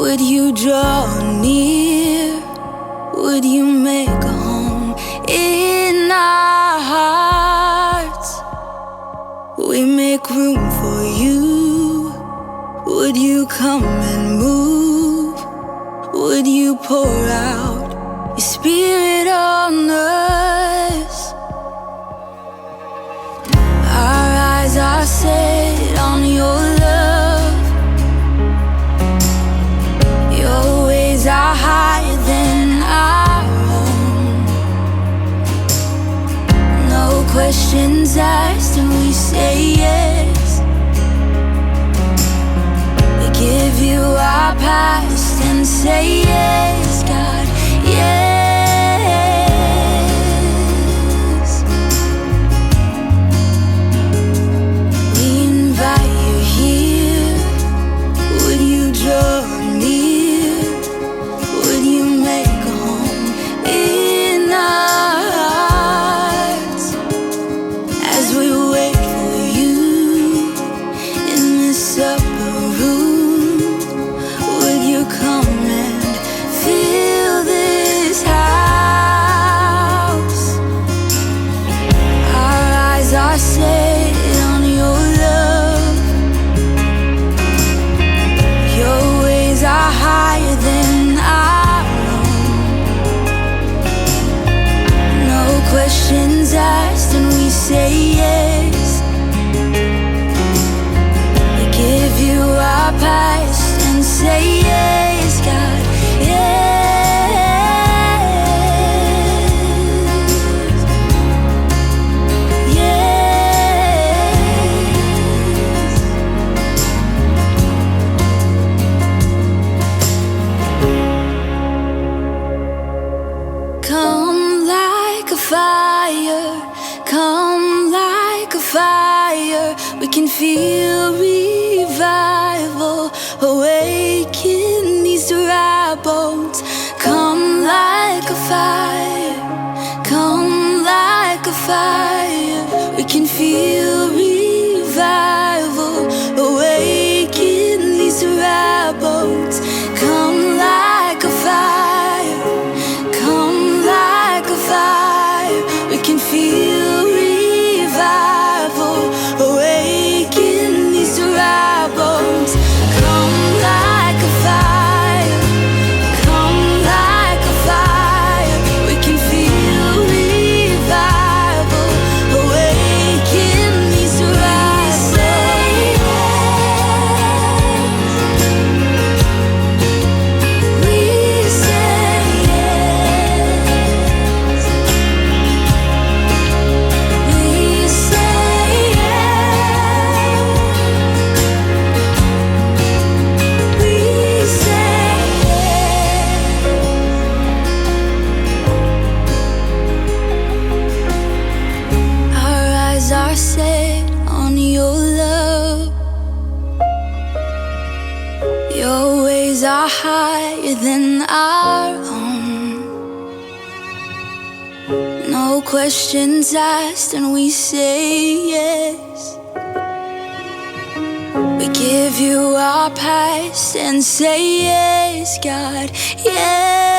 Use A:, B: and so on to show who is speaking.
A: Would you draw near? Would you make a home in our hearts? We make room for you. Would you come and move? Would you pour out your spirit on us? Our eyes are set on your love. Your ways are higher than our own. No questions asked and we say yes. We give you our past and say yes, God, yes. We invite you here. Would you draw near? Would you make a home in our hearts? As we wait for you in this upper room, would you come and fill this house? Our eyes are set on your love. Your ways are higher than our own. No questions asked and we say yes. We give you our past and say yes, God, yes. Come like a fire, come like a fire. We can feel revival awaken these dry bones. Come like a fire, come like a fire. We can feel revival awaken these dry bones. Come like a fire, come like a fire. We can feel revival awaken these dry bones. Come like a fire, come like a fire. We can feel revival awaken these dry bones. We say yes. We say yes. We say yes. Our eyes are set on your love. Your ways are higher than our own. No questions asked and we say yes. We give you our past and say yes, God, yes.